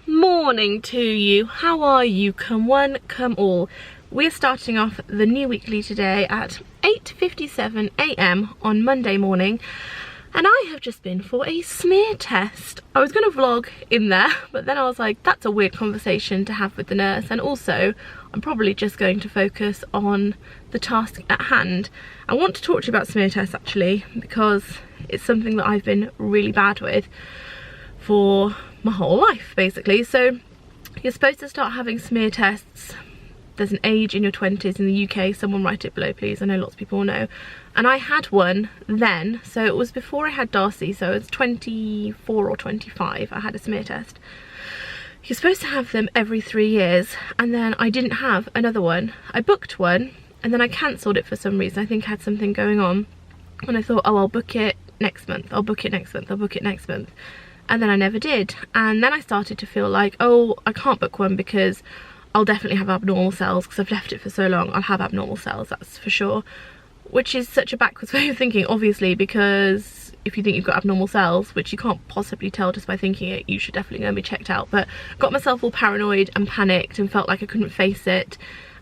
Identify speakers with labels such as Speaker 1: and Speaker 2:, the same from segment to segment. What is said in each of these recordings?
Speaker 1: morning to you. How are you? Come one, come all. We're starting off the new weekly today at 8:57 AM on Monday morning, and I have just been for a smear test. I was going to vlog in there, but then I was like, that's a weird conversation to have with the nurse, and also I'm probably just going to focus on the task at hand. I want to talk to you about smear tests actually, because it's something that I've been really bad with for my whole life basically. So you're supposed to start having smear tests, there's an age in your 20s in the UK, someone write it below please, I know lots of people will know. And I had one then, so it was before I had Darcy, so it's 24 or 25 I had a smear test. You're supposed to have them every 3 years, and then I didn't have another one. I booked one and then I cancelled it for some reason. I think I had something going on, and I thought, oh, I'll book it next month, I'll book it next month, I'll book it next month. And then I never did, and then I started to feel like, oh, I can't book one because I'll definitely have abnormal cells because I've left it for so long. I'll have abnormal cells, that's for sure. Which is such a backwards way of thinking, obviously, because if you think you've got abnormal cells, which you can't possibly tell just by thinking it, you should definitely go and be checked out. But got myself all paranoid and panicked and felt like I couldn't face it,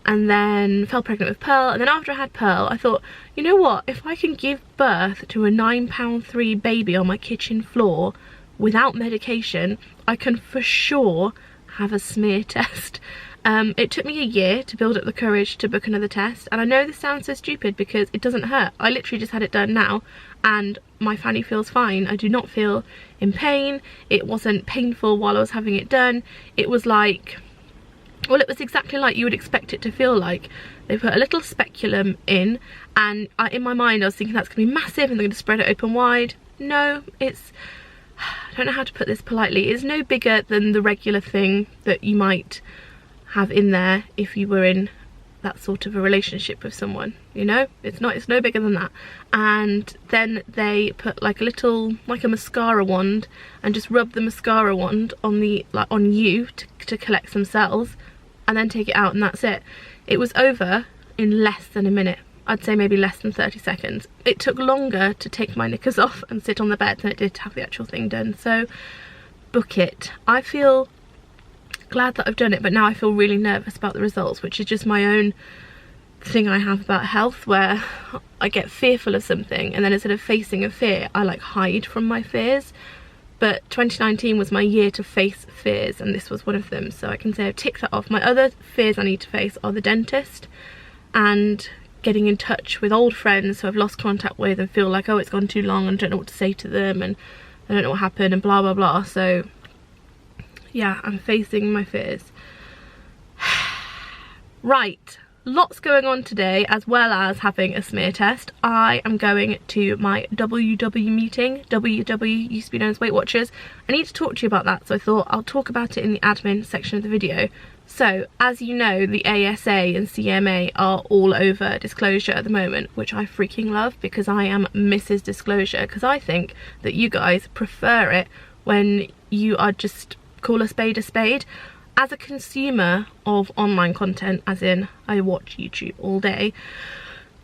Speaker 1: and then fell pregnant with Pearl. And then after I had Pearl, I thought, you know what, if I can give birth to a 9.3 baby on my kitchen floor without medication, I can for sure have a smear test. It took me a year to build up the courage to book another test, and I know this sounds so stupid because it doesn't hurt. I literally just had it done now and my fanny feels fine. I do not feel in pain. It wasn't painful while I was having it done. It was like, well, it was exactly like you would expect it to feel like. They put a little speculum in, and in my mind I was thinking that's going to be massive and they're going to spread it open wide. No, it's, I don't know how to put this politely, it's no bigger than the regular thing that you might have in there if you were in that sort of a relationship with someone, you know. It's no bigger than that. And then they put like a little, like a mascara wand, and just rub the mascara wand on the, like on you to collect some cells, and then take it out, and that's it. It was over in less than a minute. I'd say maybe less than 30 seconds. It took longer to take my knickers off and sit on the bed than it did to have the actual thing done. So book it. I feel glad that I've done it, but now I feel really nervous about the results, which is just my own thing I have about health, where I get fearful of something and then instead of facing a fear, I like hide from my fears. But 2019 was my year to face fears, and this was one of them, so I can say I've ticked that off. My other fears I need to face are the dentist and getting in touch with old friends who I've lost contact with and feel like, oh, it's gone too long and I don't know what to say to them and I don't know what happened and blah blah blah. So yeah, I'm facing my fears. Right, lots going on today, as well as having a smear test. I am going to my WW meeting. WW used to be known as Weight Watchers. I need to talk to you about that, so I thought I'll talk about it in the admin section of the video. So, as you know, the ASA and CMA are all over disclosure at the moment, which I freaking love because I am Mrs. Disclosure, because I think that you guys prefer it when you are just call a spade a spade. As a consumer of online content, as in I watch YouTube all day,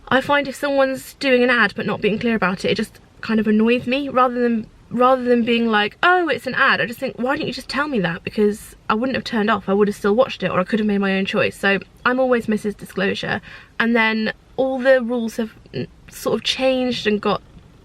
Speaker 1: I find if someone's doing an ad but not being clear about it, it just kind of annoys me. Rather than being like, oh, it's an ad, I just think, why don't you just tell me that? Because I wouldn't have turned off, I would have still watched it, or I could have made my own choice. So I'm always Mrs. Disclosure. And then all the rules have sort of changed and got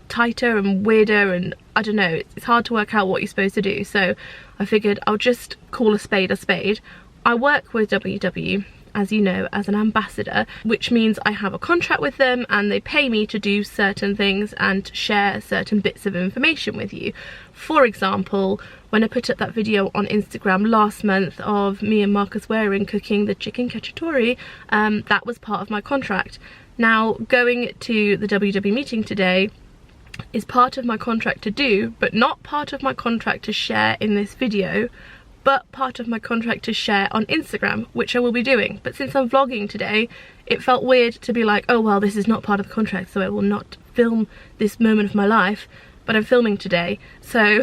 Speaker 1: tighter and weirder, and I don't know, it's hard to work out what you're supposed to do. So I figured I'll just call a spade a spade. I work with WW, as you know, as an ambassador, which means I have a contract with them and they pay me to do certain things and share certain bits of information with you. For example, when I put up that video on Instagram last month of me and Marcus Waring cooking the chicken cacciatore, that was part of my contract. Now, going to the WW meeting today is part of my contract to do, but not part of my contract to share in this video, but part of my contract to share on Instagram, which I will be doing. But since I'm vlogging today, it felt weird to be like, oh well, this is not part of the contract, so I will not film this moment of my life, but I'm filming today. So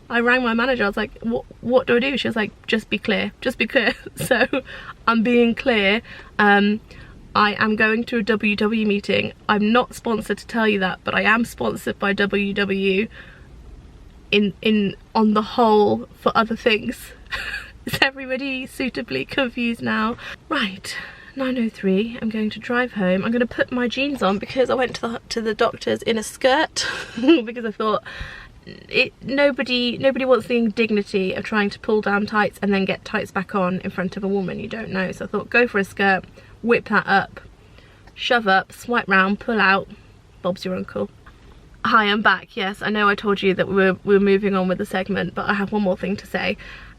Speaker 1: I rang my manager, I was like, what do I do? She was like, just be clear, just be clear. So I'm being clear. I am going to a WW meeting. I'm not sponsored to tell you that, but I am sponsored by WW on the whole for other things. Is everybody suitably confused now? Right, 9:03, I'm going to drive home. I'm going to put my jeans on because I went to the doctor's in a skirt because I thought nobody wants the indignity of trying to pull down tights and then get tights back on in front of a woman you don't know. So I thought, go for a skirt, whip that up, shove up, swipe round, pull out, Bob's your uncle. Hi, I'm back. Yes, I know I told you that we were moving on with the segment, but I have one more thing to say.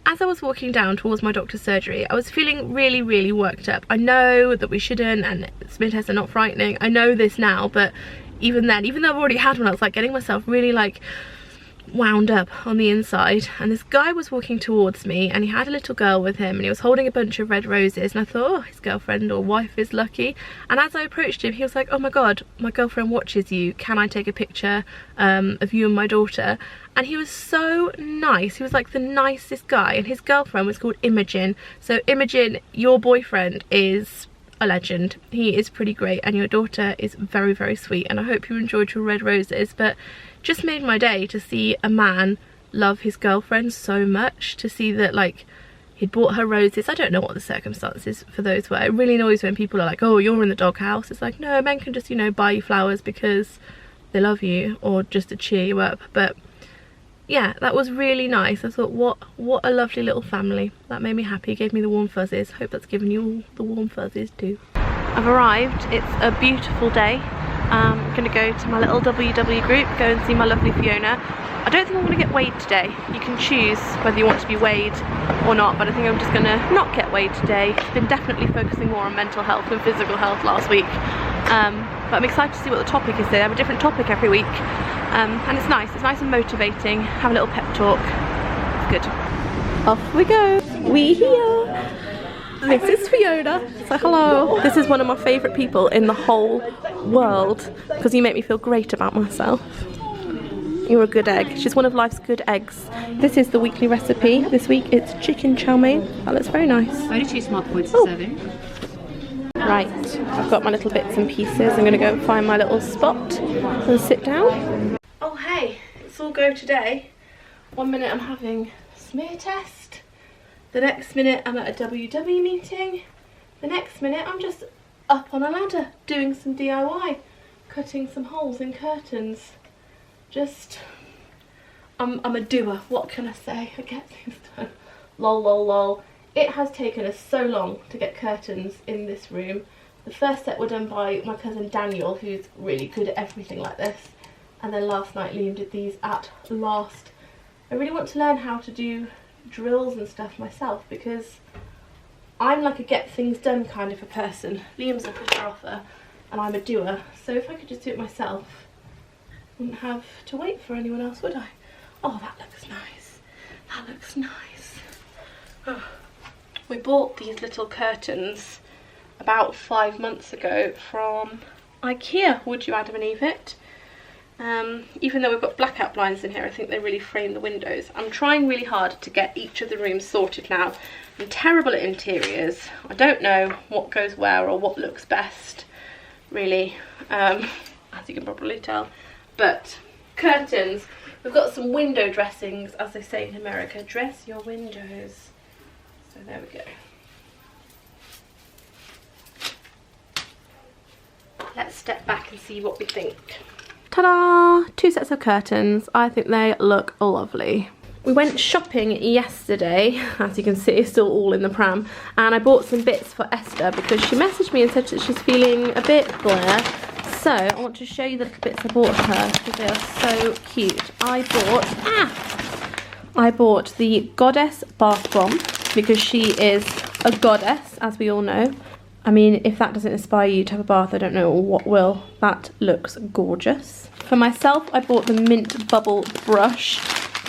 Speaker 1: As I was walking down towards my doctor's surgery, I was feeling really worked up. I know that we shouldn't, and smear tests are not frightening. I know this now, but even then, even though I've already had one, I was like getting myself really like wound up on the inside. And this guy was walking towards me, and he had a little girl with him, and he was holding a bunch of red roses, and I thought, oh, his girlfriend or wife is lucky. And as I approached him, he was like, oh my god, my girlfriend watches you, can I take a picture of you and my daughter? And he was so nice. He was like the nicest guy, and his girlfriend was called Imogen. So Imogen, your boyfriend is a legend. He is pretty great, and your daughter is very sweet, and I hope you enjoyed your red roses. But just made my day to see a man love his girlfriend so much, to see that like he'd bought her roses. I don't know what the circumstances for those were. It really annoys when people are like, oh, you're in the doghouse. It's like, no, men can just, you know, buy you flowers because they love you or just to cheer you up. But yeah, that was really nice. I thought, what a lovely little family. That made me happy, gave me the warm fuzzies. Hope that's given you all the warm fuzzies too. I've arrived, it's a beautiful day. I'm gonna go to my little WW group, go and see my lovely Fiona. I don't think I'm gonna get weighed today. You can choose whether you want to be weighed or not, but I think I'm just gonna not get weighed today. I've been definitely focusing more on mental health than physical health last week. But I'm excited to see what the topic is today. I have a different topic every week. And it's nice and motivating. Have a little pep talk. It's good. Off we go. We here. This is Fiona. So hello. This is one of my favourite people in the whole world because you make me feel great about myself. You're a good egg. She's one of life's good eggs. This is the weekly recipe. This week it's chicken chow mein. That looks very nice.
Speaker 2: Only 2 small points of serving.
Speaker 1: Right, I've got my little bits and pieces. I'm going to go and find my little spot and sit down. Oh hey, it's all go today. 1 minute I'm having a smear test. The next minute I'm at a WW meeting. The next minute I'm just up on a ladder doing some DIY. Cutting some holes in curtains. Just, I'm a doer, what can I say? I get things done. Lol lol lol. It has taken us so long to get curtains in this room. The first set were done by my cousin Daniel, who's really good at everything like this. And then last night Liam did these at last. I really want to learn how to do drills and stuff myself because I'm like a get things done kind of a person. Liam's a pusher offer and I'm a doer. So if I could just do it myself, I wouldn't have to wait for anyone else, would I? Oh, that looks nice. That looks nice. Oh. We bought these little curtains about 5 months ago from IKEA, would you Adam and Eve it? Even though we've got blackout blinds in here, I think they really frame the windows. I'm trying really hard to get each of the rooms sorted now. I'm terrible at interiors. I don't know what goes where or what looks best, really, as you can probably tell. But curtains, we've got some window dressings, as they say in America. Dress your windows. So there we go. Let's step back and see what we think. Ta-da! 2 sets of curtains. I think they look lovely. We went shopping yesterday, as you can see, it's still all in the pram, and I bought some bits for Esther because she messaged me and said that she's feeling a bit blur. So I want to show you the bits I bought her because they are so cute. I bought the Goddess bath bomb because she is a goddess, as we all know. I mean, if that doesn't inspire you to have a bath, I don't know what will. That looks gorgeous. For myself, I bought the Mint Bubble brush.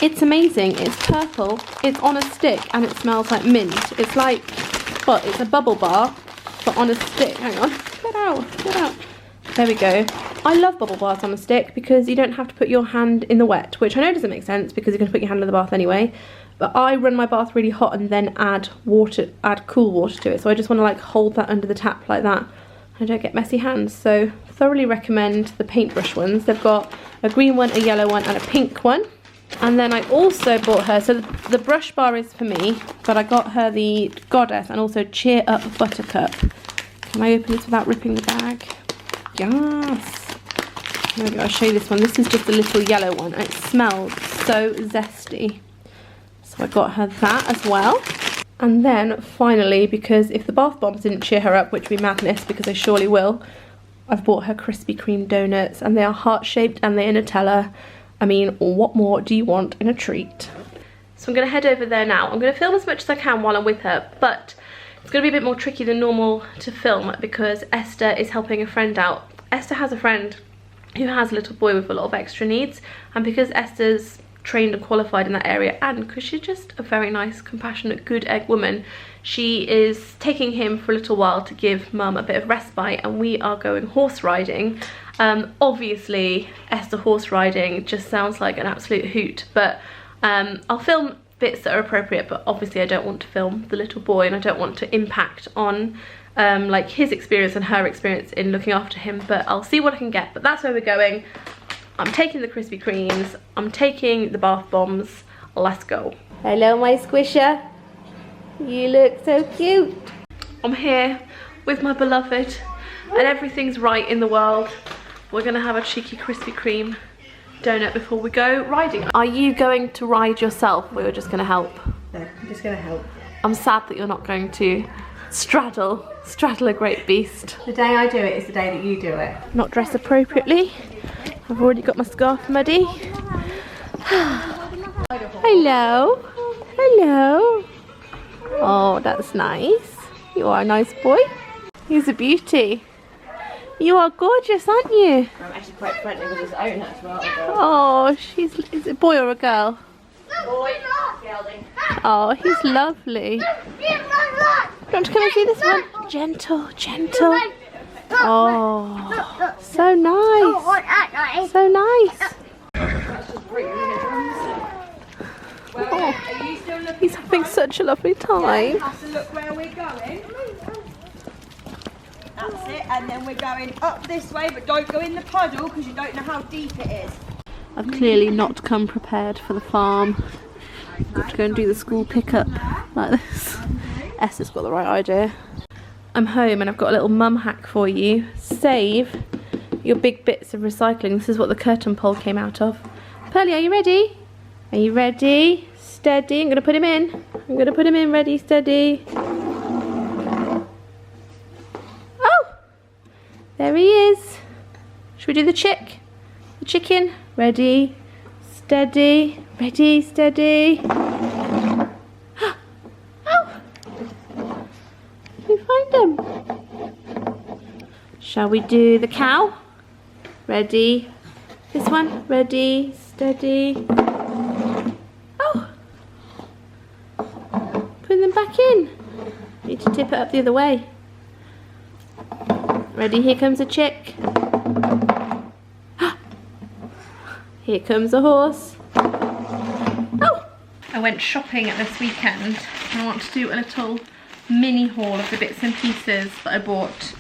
Speaker 1: It's amazing. It's purple, it's on a stick, and it smells like mint. It's like, well, it's a bubble bar, but on a stick. Hang on. Get out. Get out. There we go. I love bubble bars on a stick because you don't have to put your hand in the wet, which I know doesn't make sense because you're going to put your hand in the bath anyway. But I run my bath really hot and then add cool water to it. So I just want to like hold that under the tap like that. I don't get messy hands. So thoroughly recommend the paintbrush ones. They've got a green one, a yellow one and a pink one. And then I also bought her, so the brush bar is for me, but I got her the Goddess and also Cheer Up Buttercup. Can I open this without ripping the bag? Yes. There we go, I'll show you this one. This is just a little yellow one and it smells so zesty. So I got her that as well. And then finally, because if the bath bombs didn't cheer her up, which would be madness because they surely will, I've bought her Krispy Kreme donuts and they are heart-shaped and they're Nutella. I mean, what more do you want in a treat? So I'm going to head over there now. I'm going to film as much as I can while I'm with her, but it's going to be a bit more tricky than normal to film because Esther is helping a friend out. Esther has a friend who has a little boy with a lot of extra needs, and because Esther's trained and qualified in that area, and because she's just a very nice, compassionate, good egg woman, she is taking him for a little while to give mum a bit of respite, and we are going horse riding. Obviously Esther horse riding just sounds like an absolute hoot, but I'll film bits that are appropriate, but obviously I don't want to film the little boy and I don't want to impact on like his experience and her experience in looking after him, but I'll see what I can get. But that's where we're going. I'm taking the Krispy Kremes, I'm taking the bath bombs, let's go. Hello my squisher, you look so cute. I'm here with my beloved and everything's right in the world. We're gonna have a cheeky Krispy Kreme donut before we go riding. Are you going to ride yourself or you're just gonna help?
Speaker 3: No, I'm just gonna help.
Speaker 1: I'm sad that you're not going to straddle a great beast.
Speaker 3: The day I do it is the day that you do it.
Speaker 1: Not dressed appropriately. I've already got my scarf muddy. Hello. Hello. Oh, that's nice. You are a nice boy. He's a beauty. You are gorgeous, aren't you?
Speaker 3: I'm actually quite friendly with his owner as well.
Speaker 1: Oh, is it a boy or a girl?
Speaker 3: Boy, gelding.
Speaker 1: Oh, he's lovely. Do you want to come and see this one? Gentle, gentle. Oh, so nice. So nice. Oh, he's having such a lovely time.
Speaker 4: Have to look where we're going. That's it, and then we're going up this way, but don't go in the puddle because you don't know how deep it is.
Speaker 1: I've clearly not come prepared for the farm. Got to go and do the school pickup like this. Esther's got the right idea. I'm home and I've got a little mum hack for you. Save your big bits of recycling. This is what the curtain pole came out of. Pearly, are you ready? Are you ready? Steady. I'm going to put him in. I'm going to put him in. Ready, steady. Oh! There he is. Should we do the chick? The chicken? Ready, steady. Ready, steady. Oh! Did we find him? Shall we do the cow? Ready. This one. Ready, steady. Oh! Put them back in. Need to tip it up the other way. Ready, here comes a chick. Here comes a horse. Oh! I went shopping this weekend and I want to do a little mini haul of the bits and pieces that I bought.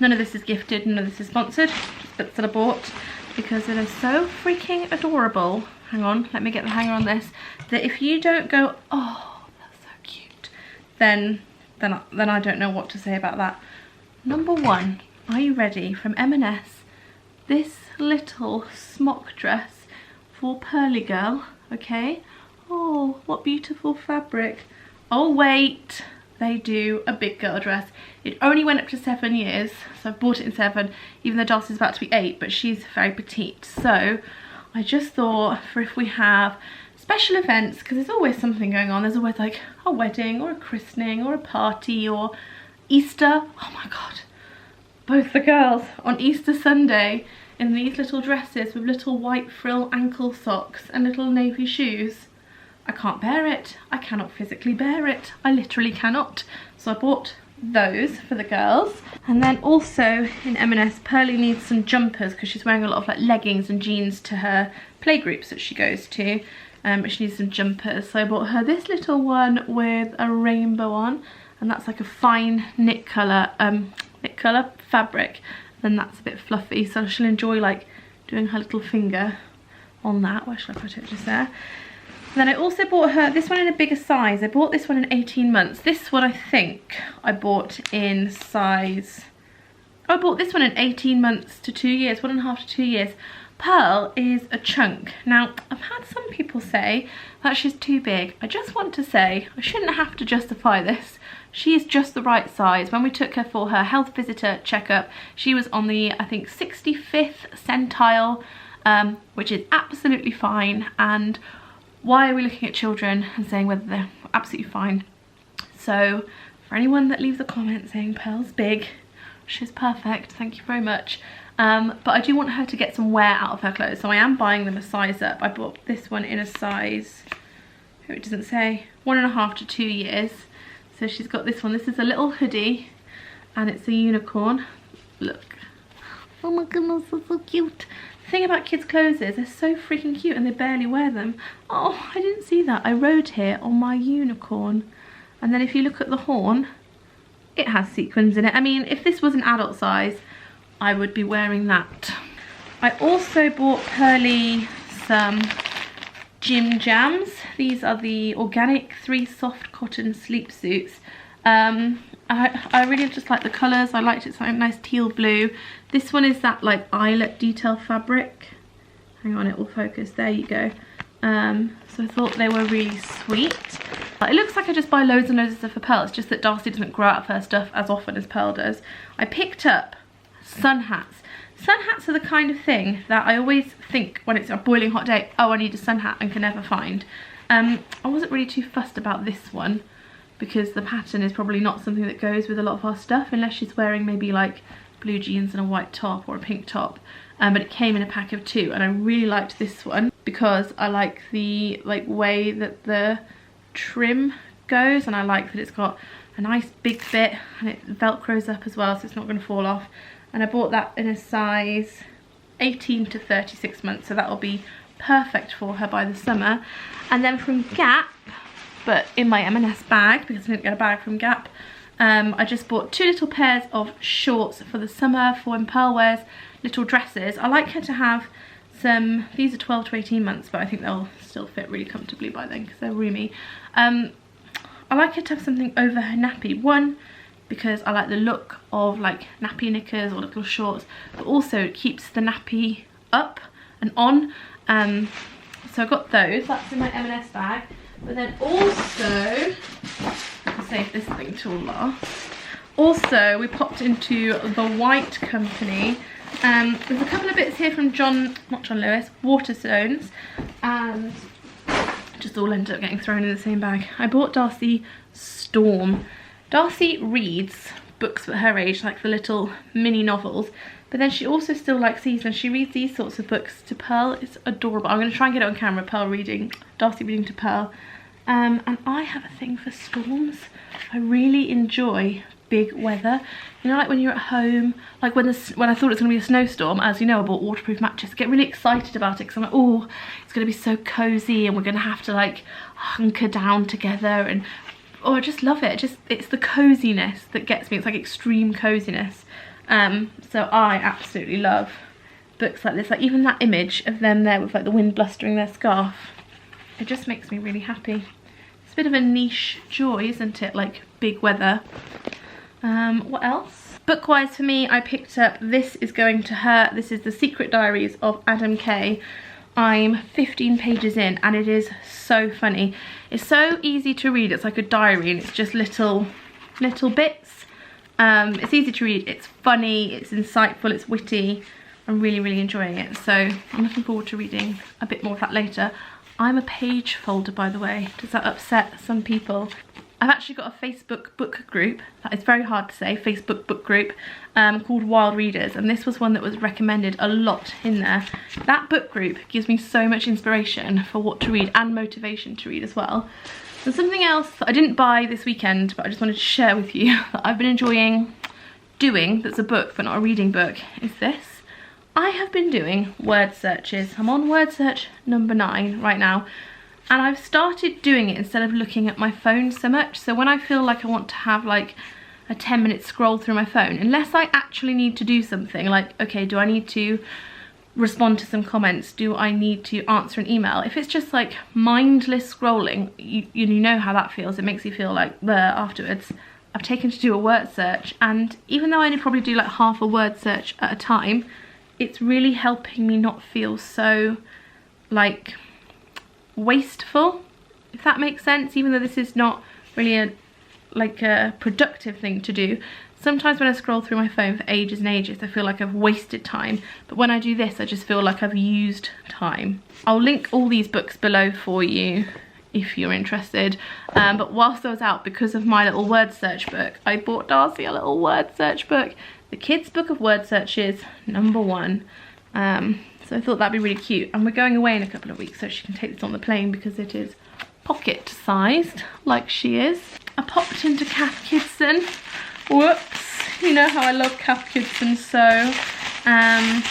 Speaker 1: None of this is gifted, none of this is sponsored, just bits that I bought because it is so freaking adorable. Hang on, let me get the hanger on this. That if you don't go, oh, that's so cute, then I don't know what to say about that. Number one, are you ready? From M&S, this little smock dress for Pearly Girl, okay? Oh, what beautiful fabric. Oh wait, they do a big girl dress. It only went up to 7 years, so I've bought it in 7, even though Darcy's about to be 8, but she's very petite. So I just thought for if we have special events, because there's always something going on. There's always like a wedding or a christening or a party or Easter. Oh my God. Both the girls on Easter Sunday in these little dresses with little white frill ankle socks and little navy shoes. I can't bear it. I cannot physically bear it. I literally cannot. So I bought those for the girls. And then also in M&S, Pearly needs some jumpers because she's wearing a lot of like leggings and jeans to her playgroups that she goes to. But she needs some jumpers. So I bought her this little one with a rainbow on, and that's like a fine knit colour fabric. And that's a bit fluffy, so she'll enjoy like doing her little finger on that. Where should I put it? Just there. Then I also bought her this one in a bigger size. I bought this one in 18 months. This one I think I bought in size... I bought this one in 18 months to 2 years, 1.5 to 2 years. Pearl is a chunk. Now, I've had some people say that she's too big. I just want to say, I shouldn't have to justify this. She is just the right size. When we took her for her health visitor checkup, she was on the, I think, 65th centile, which is absolutely fine. And why are we looking at children and saying whether they're absolutely fine? So, for anyone that leaves a comment saying Pearl's big, she's perfect, thank you very much. But I do want her to get some wear out of her clothes, so I am buying them a size up. I bought this one in a size, it doesn't say, 1.5 to 2 years. So she's got this one. This is a little hoodie and it's a unicorn. Look. Oh my goodness, that's so cute. The thing about kids' clothes is they're so freaking cute and they barely wear them. Oh, I didn't see that. I rode here on my unicorn. And then if you look at the horn, it has sequins in it. I mean, if this was an adult size, I would be wearing that. I also bought Pearly some Gym Jams. These are the organic 3 soft cotton sleep suits. I really just like the colours. I liked it, something nice teal blue. This one is that like eyelet detail fabric. Hang on, it will focus. There you go. So I thought they were really sweet. It looks like I just buy loads and loads of stuff for Pearl. It's just that Darcy doesn't grow out of her stuff as often as Pearl does. I picked up sun hats. Sun hats are the kind of thing that I always think when it's a boiling hot day, oh, I need a sun hat, and can never find. I wasn't really too fussed about this one because the pattern is probably not something that goes with a lot of our stuff unless she's wearing maybe like blue jeans and a white top or a pink top. But it came in a pack of 2 and I really liked this one because I like the way that the trim goes, and I like that it's got a nice big fit and it velcros up as well, so it's not going to fall off. And I bought that in a size 18 to 36 months, so that will be perfect for her by the summer. And then from Gap, but in my M&S bag because I didn't get a bag from Gap, I just bought 2 little pairs of shorts for the summer for when Pearl wears little dresses. I like her to have some, these are 12 to 18 months, but I think they'll still fit really comfortably by then because they're roomy. I like her to have something over her nappy. One, because I like the look of like nappy knickers or little shorts, but also it keeps the nappy up and on. So I got those, that's in my M&S bag. But then also, I'll save this thing till last. Also, we popped into the White Company. There's a couple of bits here from not John Lewis, Waterstones, and just all ended up getting thrown in the same bag. I bought Darcy Storm. Darcy reads books for her age, like the little mini novels, but then she also still likes these, and she reads these sorts of books to Pearl. It's adorable. I'm going to try and get it on camera, Darcy reading to Pearl. And I have a thing for storms. I really enjoy big weather. You know, like when you're at home, like when I thought it was going to be a snowstorm, as you know, I bought waterproof mattresses. I get really excited about it because I'm like, oh, it's going to be so cozy and we're going to have to like hunker down together, and oh, I just love it. It's the coziness that gets me. It's like extreme coziness. So I absolutely love books like this. Like even that image of them there with like the wind blustering their scarf, it just makes me really happy. It's a bit of a niche joy, isn't it? Like big weather. What else? Book-wise for me, I picked up This Is Going to Hurt. This is The Secret Diaries of Adam Kay. I'm 15 pages in and it is so funny. It's so easy to read. It's like a diary and it's just little bits. It's easy to read, it's funny, it's insightful, it's witty. I'm really, really enjoying it. So I'm looking forward to reading a bit more of that later. I'm a page folder, by the way. Does that upset some people? I've actually got a Facebook book group, that is very hard to say, Facebook book group, called Wild Readers, and this was one that was recommended a lot in there. That book group gives me so much inspiration for what to read and motivation to read as well. And something else that I didn't buy this weekend, but I just wanted to share with you, that I've been enjoying doing, that's a book but not a reading book, is this. I have been doing word searches. I'm on word search number 9 right now. And I've started doing it instead of looking at my phone so much. So when I feel like I want to have like a 10-minute scroll through my phone, unless I actually need to do something, like, okay, do I need to respond to some comments? Do I need to answer an email? If it's just like mindless scrolling, you know how that feels. It makes you feel like afterwards. I've taken to do a word search, and even though I only probably do like half a word search at a time, it's really helping me not feel so like wasteful, if that makes sense. Even though this is not really a productive thing to do, sometimes when I scroll through my phone for ages and ages, I feel like I've wasted time. But when I do this, I just feel like I've used time. I'll link all these books below for you if you're interested. But whilst I was out, because of my little word search book, I bought Darcy a little word search book. The kids' book of word searches, #1. So I thought that'd be really cute. And we're going away in a couple of weeks, so she can take this on the plane because it is pocket sized, like she is. I popped into Cath Kidston. Whoops, you know how I love Cath Kidston, so I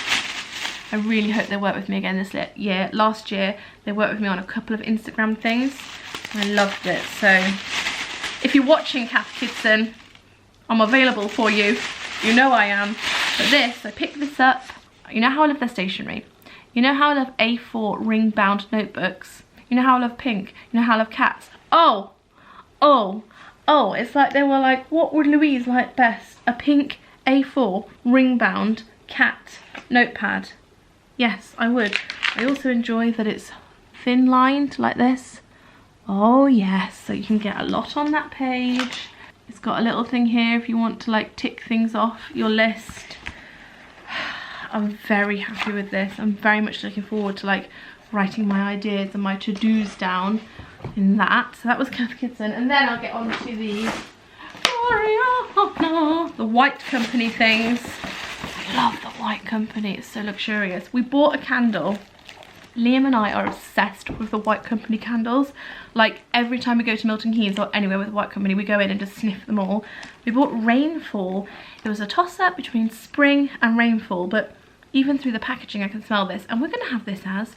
Speaker 1: really hope they work with me again this year. Last year they worked with me on a couple of Instagram things. I loved it. So if you're watching Cath Kidston, I'm available for you. You know I am. But this, I picked this up. You know how I love their stationery. You know how I love A4 ring bound notebooks. You know how I love pink. You know how I love cats. Oh, it's like they were like, what would Louise like best? A pink A4 ring bound cat notepad. Yes, I would. I also enjoy that it's thin lined like this. Oh yes, so you can get a lot on that page. It's got a little thing here if you want to like tick things off your list. I'm very happy with this. I'm very much looking forward to like writing my ideas and my to-dos down in that. So that was Cath Kidston, and then I'll get on to the White Company things. I love the White Company, it's so luxurious. We bought a candle. Liam and I are obsessed with the White Company candles. Like every time we go to Milton Keynes or anywhere with White Company, we go in and just sniff them all. We bought Rainfall. It was a toss-up between spring and rainfall, but even through the packaging I can smell this, and we're gonna have this as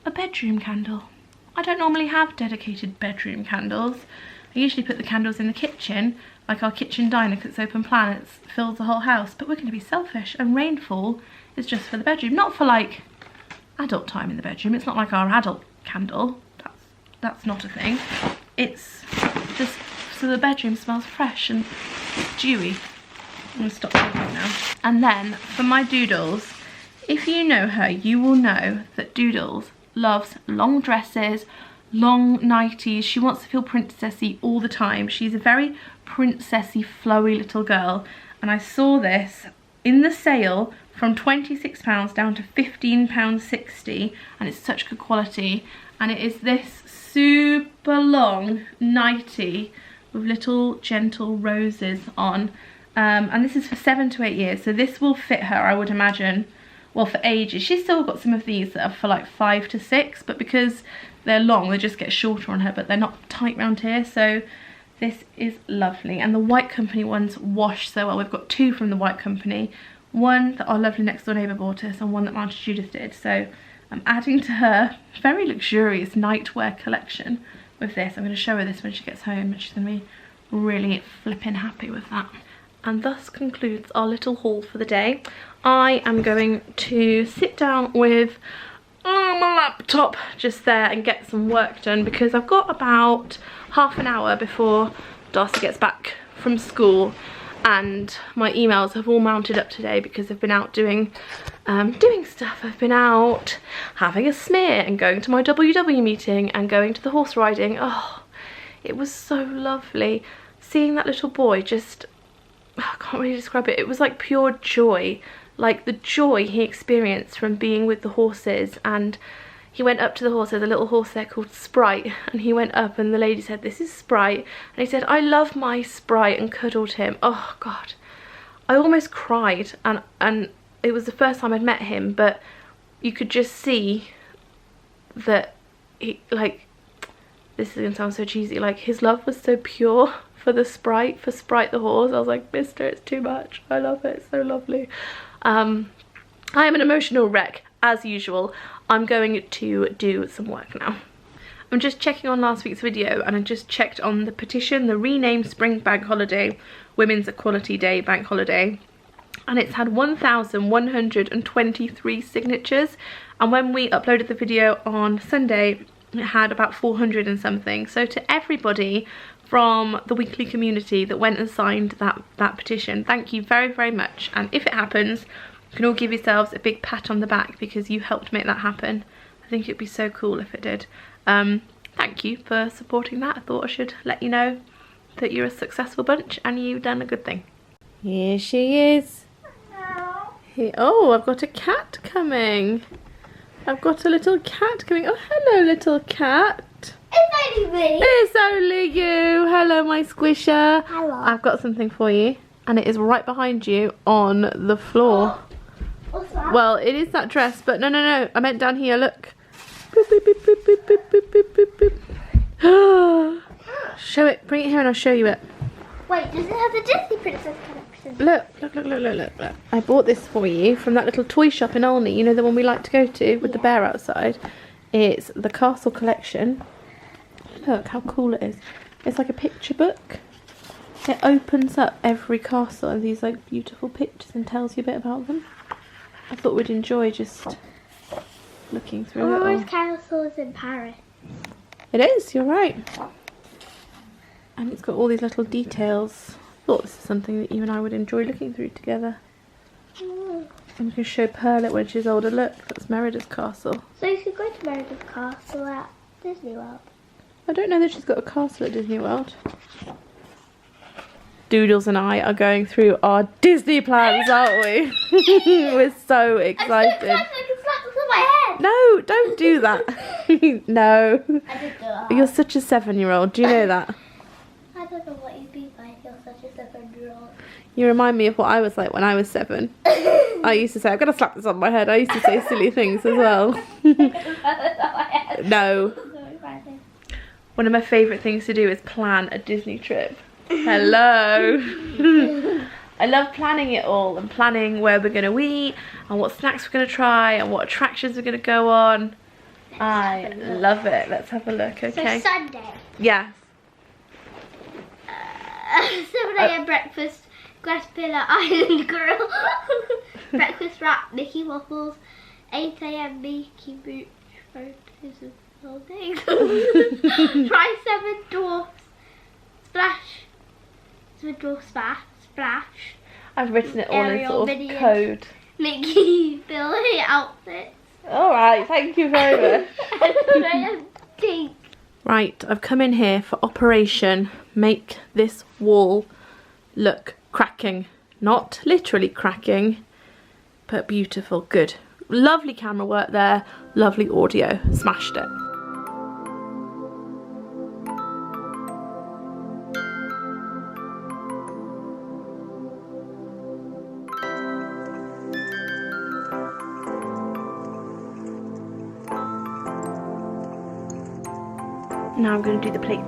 Speaker 1: a bedroom candle. I don't normally have dedicated bedroom candles. I usually put the candles in the kitchen, like our kitchen diner, because it's open plan, it fills the whole house, but we're going to be selfish, and Rainfall is just for the bedroom, not for like adult time in the bedroom. It's not like our adult candle, that's not a thing. It's just so the bedroom smells fresh and dewy. I'm going to stop talking now. And then for my Doodles, if you know her, you will know that Doodles loves long dresses, long nighties. She wants to feel princessy all the time. She's a very princessy, flowy little girl. And I saw this in the sale from £26 down to £15.60, and it's such good quality. And it is this super long nightie with little gentle roses on. And this is for 7 to 8 years, so this will fit her, I would imagine, well, for ages. She's still got some of these that are for like 5 to 6, but because they're long, they just get shorter on her, but they're not tight round here, so this is lovely. And the White Company ones wash so well. We've got 2 from the White Company, one that our lovely next door neighbour bought us and one that Auntie Judith did, so I'm adding to her very luxurious nightwear collection with this. I'm going to show her this when she gets home, and she's going to be really flipping happy with that. And thus concludes our little haul for the day. I am going to sit down with my laptop just there and get some work done, because I've got about half an hour before Darcy gets back from school, and my emails have all mounted up today because I've been out doing stuff. I've been out having a smear and going to my WW meeting and going to the horse riding. Oh, it was so lovely seeing that little boy. Just, I can't really describe it. It was like pure joy, like the joy he experienced from being with the horses. And he went up to the horse. There's a little horse there called Sprite, and he went up and the lady said, "This is Sprite," and he said, "I love my Sprite," and cuddled him. Oh God, I almost cried. And it was the first time I'd met him, but you could just see that he, like, this is gonna sound so cheesy, like his love was so pure for the Sprite, for Sprite the horse. I was like, "Mister, it's too much. I love it. It's so lovely." I am an emotional wreck as usual. I'm going to do some work now. I'm just checking on last week's video, and I just checked on the petition, the Rename Spring Bank Holiday, Women's Equality Day Bank Holiday. and it's had 1,123 signatures, and when we uploaded the video on Sunday it had about 400 and something. So to everybody from the weekly community that went and signed that petition, thank you very, very much. And if it happens, you can all give yourselves a big pat on the back because you helped make that happen. I think it'd be so cool if it did. Thank you for supporting that. I thought I should let you know that you're a successful bunch and you've done a good thing. Here she is. Here, oh, I've got a cat coming. I've got a little cat coming. Oh, hello, little cat.
Speaker 5: It's only me.
Speaker 1: It's only you. Hello, my squisher.
Speaker 5: Hello.
Speaker 1: I've got something for you, and it is right behind you on the floor.
Speaker 5: What's that?
Speaker 1: Well, it is that dress, but no. I meant down here, look. Boop, boop, boop, boop, boop, boop, boop, boop, boop. Show it. Bring it here and I'll show you it.
Speaker 5: Wait, does it have the Disney Princess collection?
Speaker 1: Look. I bought this for you from that little toy shop in Olney. You know, the one we like to go to with the bear outside. It's the Castle collection. Look how cool it is. It's like a picture book. It opens up every castle and these like beautiful pictures and tells you a bit about them. I thought we'd enjoy just looking through it all.
Speaker 5: Always castles in Paris.
Speaker 1: It is, you're right. And it's got all these little details. I thought this is something that you and I would enjoy looking through together. And we can show Pearl it when she's older. Look, that's Merida's castle.
Speaker 5: So you could go to Merida's castle at Disney World.
Speaker 1: I don't know that she's got a castle at Disney World. Doodles and I are going through our Disney plans, aren't we? We're so excited.
Speaker 5: I can slap this on my head.
Speaker 1: No, don't do that. No.
Speaker 5: I did do that.
Speaker 1: You're such a 7-year-old. Do you know that?
Speaker 5: I don't know what you mean by you're such a 7-year-old.
Speaker 1: You remind me of what I was like when I was 7. I used to say, I'm going to slap this on my head. I used to say silly things as well. No. One of my favourite things to do is plan a Disney trip. Hello. I love planning it all and planning where we're going to eat and what snacks we're going to try and what attractions we're going to go on. I love it. Let's have a look, okay?
Speaker 5: So Sunday.
Speaker 1: Yes.
Speaker 5: 7 a.m. breakfast, Graspilla Island Grill. Breakfast wrap, Mickey Waffles. 8 a.m. Mickey Boot photos of holdings. Try 7 dwarfs. Splash. 7 dwarfs splash.
Speaker 1: I've written it all in
Speaker 5: Ariel
Speaker 1: sort of
Speaker 5: Minion.
Speaker 1: code.
Speaker 5: Mickey Billy outfits.
Speaker 1: Alright, thank you very much.
Speaker 5: 11 a.m. Pink.
Speaker 1: Right, I've come in here for Operation Make This Wall Look Cracking. Not literally cracking, but beautiful. Good. Lovely camera work there. Lovely audio. Smashed it. Now I'm going to do the plates.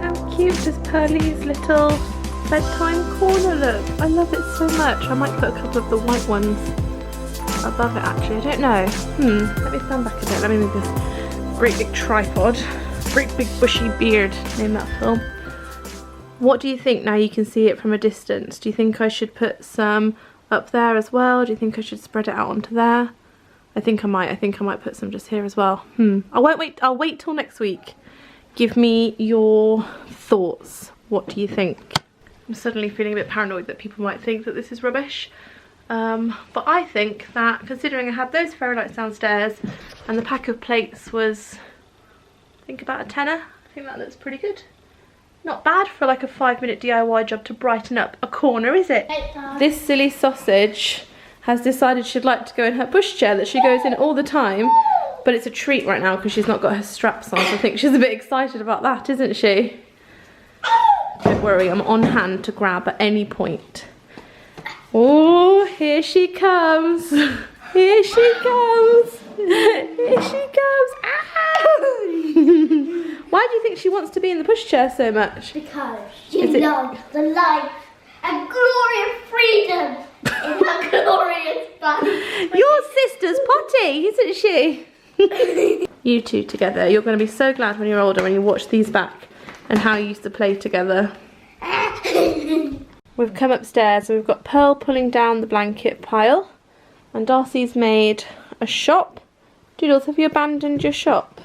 Speaker 1: How cute is Pearlie's little bedtime corner look? I love it so much. I might put a couple of the white ones above it actually, I don't know. Let me stand back a bit, let me move this great big tripod. Great big bushy beard, name that film. What do you think now you can see it from a distance? Do you think I should put some up there as well? Do you think I should spread it out onto there? I think I might put some just here as well. I'll wait till next week. Give me your thoughts. What do you think? I'm suddenly feeling a bit paranoid that people might think that this is rubbish. But I think that considering I had those fairy lights downstairs and the pack of plates was, I think about a tenner. I think that looks pretty good. Not bad for like a 5-minute DIY job to brighten up a corner, is it? This silly sausage has decided she'd like to go in her pushchair that she goes in all the time, but it's a treat right now because she's not got her straps on, so I think she's a bit excited about that, isn't she? Don't worry, I'm on hand to grab at any point. Oh, here she comes. Here she comes. Here she comes. Ah! Why do you think she wants to be in the pushchair so much?
Speaker 5: Because she loves the life and glorious freedom in her glorious body.
Speaker 1: Your sister's potty, isn't she? You two together, you're going to be so glad when you're older when you watch these back and how you used to play together. We've come upstairs and we've got Pearl pulling down the blanket pile, and Darcy's made a shop. Doodles, have you abandoned your shop?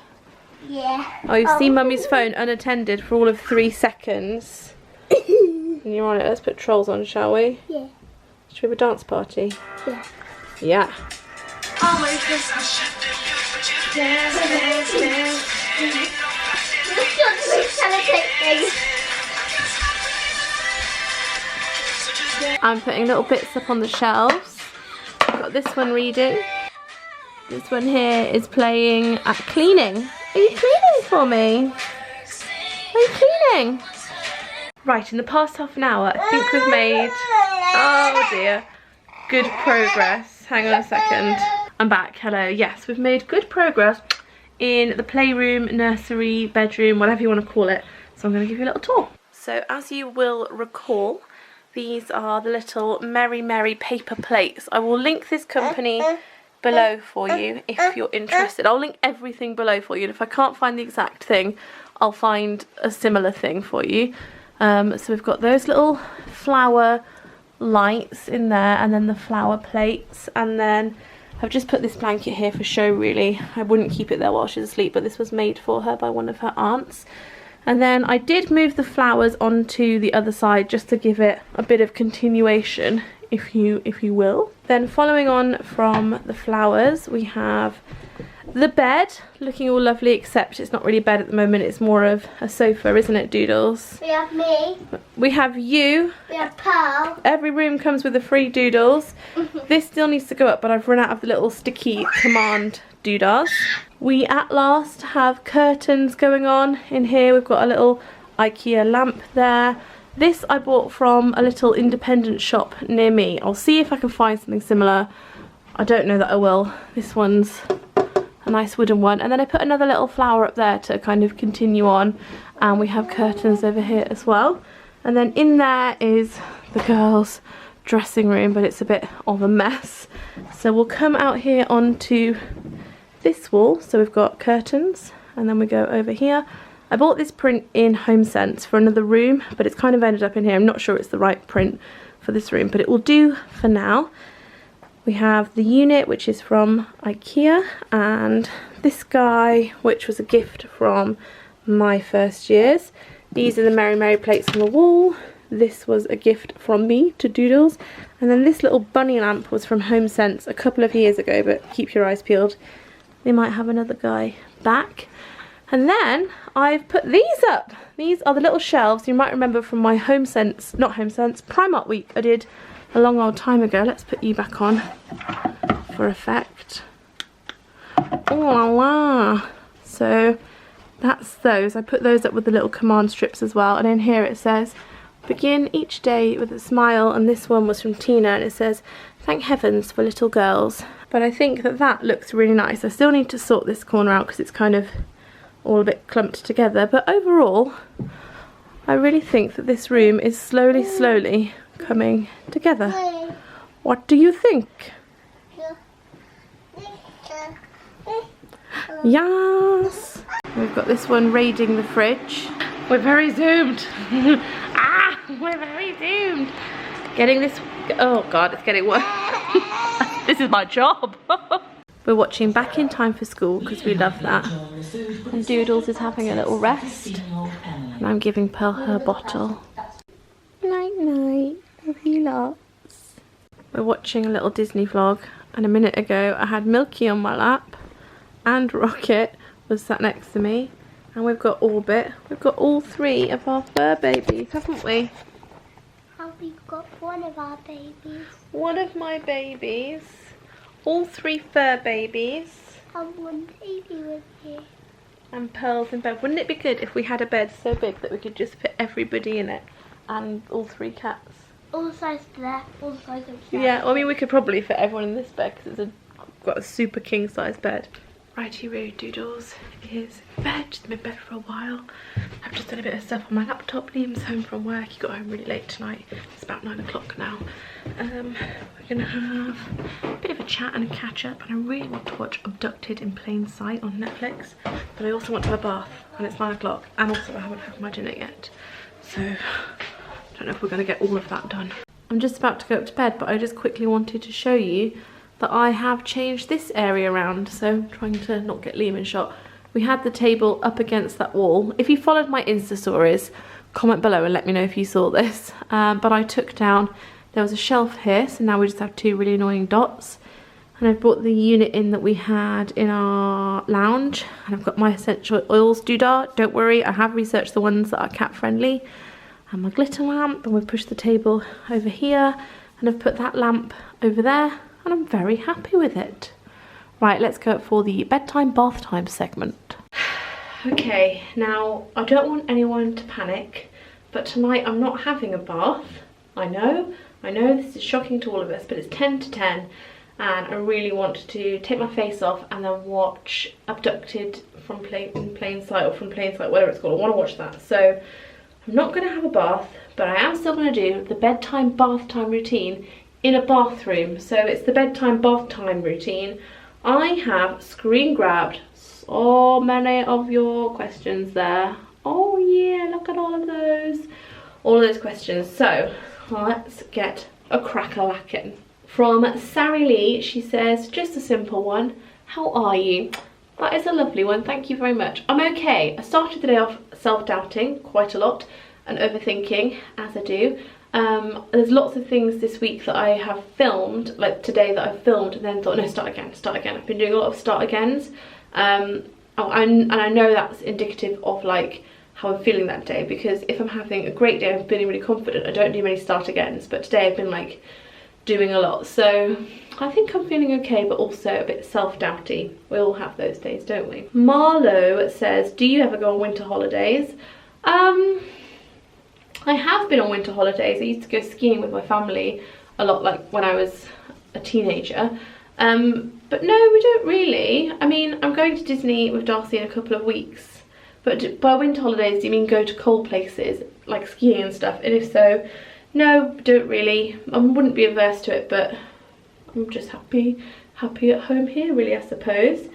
Speaker 5: Yeah.
Speaker 1: Oh, you've seen Mummy's phone unattended for all of 3 seconds. And you're on it. Let's put trolls on, shall we?
Speaker 5: Yeah.
Speaker 1: Should we have a dance party?
Speaker 5: Yeah.
Speaker 1: Yeah.
Speaker 5: Oh my goodness.
Speaker 1: I'm putting little bits up on the shelves. I've got this one reading. This one here is playing at cleaning. Are you cleaning for me? Are you cleaning? Right, in the past half an hour, I think we've made, oh dear, good progress. Hang on a second. I'm back, hello. Yes, we've made good progress in the playroom, nursery, bedroom, whatever you want to call it. So I'm going to give you a little tour. So as you will recall, these are the little Merry Merry paper plates. I will link this company below for you if you're interested. I'll link everything below for you, and if I can't find the exact thing, I'll find a similar thing for you. So we've got those little flower lights in there, and then the flower plates, and then I've just put this blanket here for show really. I wouldn't keep it there while she's asleep, but this was made for her by one of her aunts. And then I did move the flowers onto the other side just to give it a bit of continuation, if you will. Then following on from the flowers, we have the bed, looking all lovely, except it's not really a bed at the moment, it's more of a sofa, isn't it, Doodles?
Speaker 5: We have me.
Speaker 1: We have you.
Speaker 5: We have Pearl.
Speaker 1: Every room comes with a free Doodles. This still needs to go up, but I've run out of the little sticky command doodahs. We at last have curtains going on in here. We've got a little IKEA lamp there. This I bought from a little independent shop near me. I'll see if I can find something similar. I don't know that I will. This one's a nice wooden one. And then I put another little flower up there to kind of continue on. And we have curtains over here as well. And then in there is the girls' dressing room, but it's a bit of a mess. So we'll come out here onto this wall. So we've got curtains, and then we go over here. I bought this print in HomeSense for another room, but it's kind of ended up in here. I'm not sure it's the right print for this room, but it will do for now. We have the unit, which is from IKEA, and this guy, which was a gift from my first years. These are the Merry Merry plates on the wall. This was a gift from me to Doodles. And then this little bunny lamp was from HomeSense a couple of years ago, but keep your eyes peeled. They might have another guy back. And then I've put these up. These are the little shelves you might remember from my HomeSense, not HomeSense, Primark week I did a long old time ago. Let's put you back on for effect. Oh la la. So that's those. I put those up with the little command strips as well. And in here it says, begin each day with a smile. And this one was from Tina, and it says, thank heavens for little girls. But I think that that looks really nice. I still need to sort this corner out because it's kind of all a bit clumped together, but overall I really think that this room is slowly coming together. What do you think? Yes! We've got this one raiding the fridge. We're very zoomed. We're very zoomed. Getting this, oh god, it's getting worse. This is my job. We're watching Back in Time for School because we love that. And Doodles is having a little rest. And I'm giving Pearl her bottle. Night night. Love you lots. We're watching a little Disney vlog. And a minute ago I had Milky on my lap. And Rocket was sat next to me. And we've got Orbit. We've got all 3 of our fur babies, haven't we?
Speaker 5: And we've got one of our babies.
Speaker 1: One of my babies. All 3 fur babies.
Speaker 5: And one baby with you.
Speaker 1: And Pearl's in bed. Wouldn't it be good if we had a bed so big that we could just fit everybody in it? And all 3 cats.
Speaker 5: All sides there, all sides upstairs.
Speaker 1: Yeah, well, I mean we could probably fit everyone in this bed because it's got a super king size bed. Righty-ro doodles is in bed. She's been in bed for a while. I've just done a bit of stuff on my laptop. Liam's home from work. He got home really late tonight. It's about 9 o'clock now. We're gonna have a bit of a chat and a catch up, and I really want to watch Abducted in Plain Sight on Netflix, but I also want to have a bath, and it's 9 o'clock, and also I haven't had my dinner yet, so I don't know if we're gonna get all of that done. I'm just about to go up to bed, but I just quickly wanted to show you that I have changed this area around, so I'm trying to not get Liam in shot. We had the table up against that wall. If you followed my Insta stories, comment below and let me know if you saw this. But I took down, there was a shelf here, so now we just have 2 really annoying dots. And I've brought the unit in that we had in our lounge, and I've got my essential oils doodah. Don't worry, I have researched the ones that are cat friendly. And my glitter lamp, and we've pushed the table over here, and I've put that lamp over there, and I'm very happy with it. Right, let's go for the bedtime bath time segment. Okay, now I don't want anyone to panic, but tonight I'm not having a bath. I know this is shocking to all of us, but it's 10 to 10 and I really want to take my face off and then watch Abducted in Plain Sight, or From Plain Sight, whatever it's called. I want to watch that. So I'm not going to have a bath, but I am still going to do the bedtime bath time routine in a bathroom. So it's the bedtime bath time routine. I have screen grabbed so many of your questions there. Oh yeah, look at all of those questions. So let's get a crack-a-lackin'. From Sari Lee, she says, just a simple one. How are you? That is a lovely one, thank you very much. I'm okay. I started the day off self-doubting quite a lot and overthinking, as I do. There's lots of things this week that I have filmed, like today that I filmed and then thought, no, start again. I've been doing a lot of start agains. And I know that's indicative of like how I'm feeling that day, because if I'm having a great day, I'm feeling really confident, I don't do many start agains, but today I've been like doing a lot. So I think I'm feeling okay, but also a bit self-doubty. We all have those days, don't we? Marlo says, do you ever go on winter holidays? I have been on winter holidays. I used to go skiing with my family a lot, like when I was a teenager. But no, we don't really. I mean, I'm going to Disney with Darcy in a couple of weeks. But by winter holidays, do you mean go to cold places, like skiing and stuff? And if so, no, don't really. I wouldn't be averse to it, but I'm just happy at home here, really, I suppose.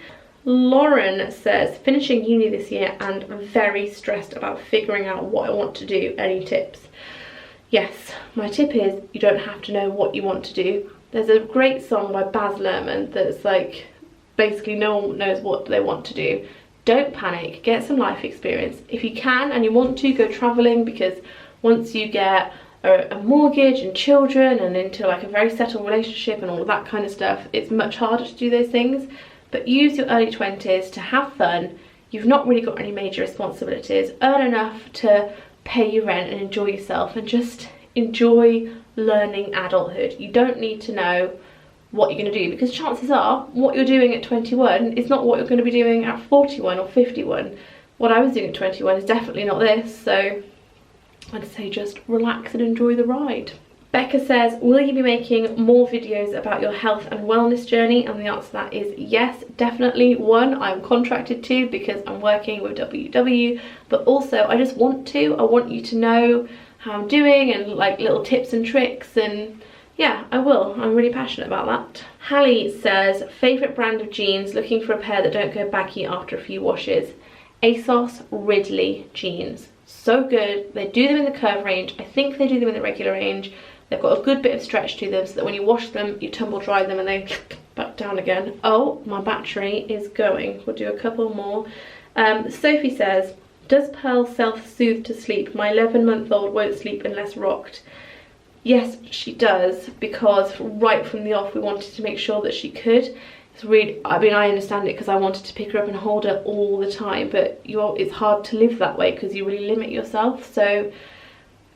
Speaker 1: Lauren says, finishing uni this year and very stressed about figuring out what I want to do. Any tips? Yes, my tip is you don't have to know what you want to do. There's a great song by Baz Luhrmann that's like, basically no one knows what they want to do. Don't panic, get some life experience. If you can and you want to, go travelling, because once you get a mortgage and children and into like a very settled relationship and all that kind of stuff, it's much harder to do those things. But use your early 20s to have fun. You've not really got any major responsibilities. Earn enough to pay your rent and enjoy yourself, and just enjoy learning adulthood. You don't need to know what you're going to do, because chances are what you're doing at 21 is not what you're going to be doing at 41 or 51. What I was doing at 21 is definitely not this, so I'd say just relax and enjoy the ride. Becca says, will you be making more videos about your health and wellness journey? And the answer to that is yes, definitely. One, I'm contracted to because I'm working with WW, but also I just want to. I want you to know how I'm doing and like little tips and tricks, and yeah, I will. I'm really passionate about that. Hallie says, favourite brand of jeans, looking for a pair that don't go baggy after a few washes. ASOS Ridley jeans. So good. They do them in the curve range. I think they do them in the regular range. They've got a good bit of stretch to them so that when you wash them, you tumble dry them and they back down again. Oh, my battery is going. We'll do a couple more. Sophie says, does Pearl self-soothe to sleep? My 11-month-old won't sleep unless rocked. Yes, she does, because right from the off we wanted to make sure that she could. It's really, I mean, I understand it because I wanted to pick her up and hold her all the time, but it's hard to live that way because you really limit yourself. So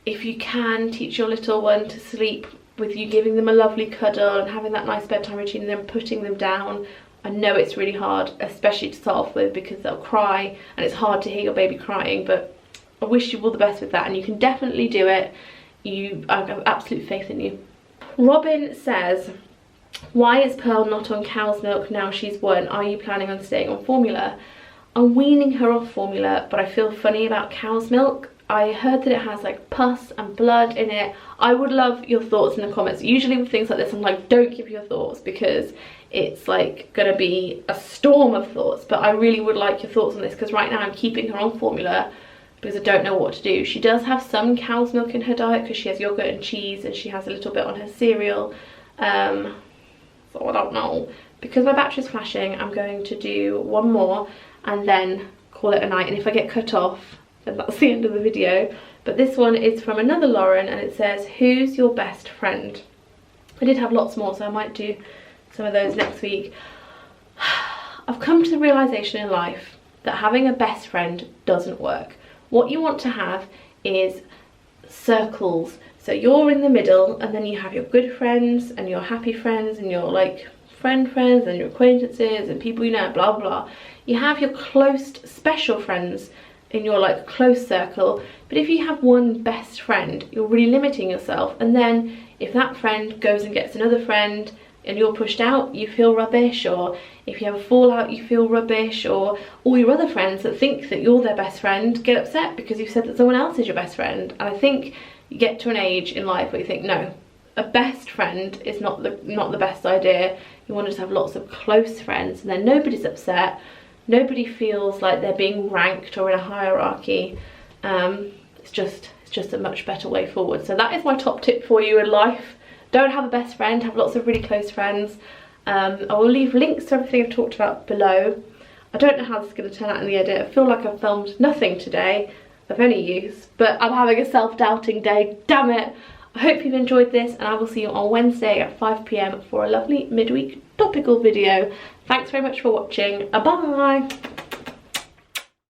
Speaker 1: if you can teach your little one to sleep with you giving them a lovely cuddle and having that nice bedtime routine and then putting them down, I know it's really hard, especially to start off with, because they'll cry and it's hard to hear your baby crying, but I wish you all the best with that, and you can definitely do it. I have absolute faith in you. Robin says, Why is Pearl not on cow's milk now she's 1? Are you planning on staying on formula? I'm weaning her off formula, but I feel funny about cow's milk. I heard that it has like pus and blood in it. I would love your thoughts in the comments. Usually with things like this, I'm like, don't give your thoughts because it's like gonna be a storm of thoughts. But I really would like your thoughts on this because right now I'm keeping her on formula because I don't know what to do. She does have some cow's milk in her diet because she has yogurt and cheese, and she has a little bit on her cereal. So I don't know. Because my battery's flashing, I'm going to do one more and then call it a night. And if I get cut off, then that's the end of the video. But this one is from another Lauren, and it says, who's your best friend? I did have lots more, so I might do some of those next week. I've come to the realisation in life that having a best friend doesn't work. What you want to have is circles. So you're in the middle, and then you have your good friends and your happy friends and your like friends and your acquaintances and people you know, blah blah. You have your close special friends in your like close circle, but if you have one best friend, you're really limiting yourself. And then if that friend goes and gets another friend and you're pushed out, you feel rubbish. Or if you have a fallout, you feel rubbish. Or all your other friends that think that you're their best friend get upset because you've said that someone else is your best friend. And I think you get to an age in life where you think, no, a best friend is not the best idea. You want to just have lots of close friends, and then nobody's upset. Nobody feels like they're being ranked or in a hierarchy. It's just a much better way forward. So that is my top tip for you in life. Don't have a best friend, have lots of really close friends. I will leave links to everything I've talked about below. I don't know how this is going to turn out in the edit. I feel like I've filmed nothing today of any use, but I'm having a self-doubting day, damn it. I hope you've enjoyed this, and I will see you on Wednesday at 5 PM for a lovely midweek topical video. Thanks very much for watching. Bye.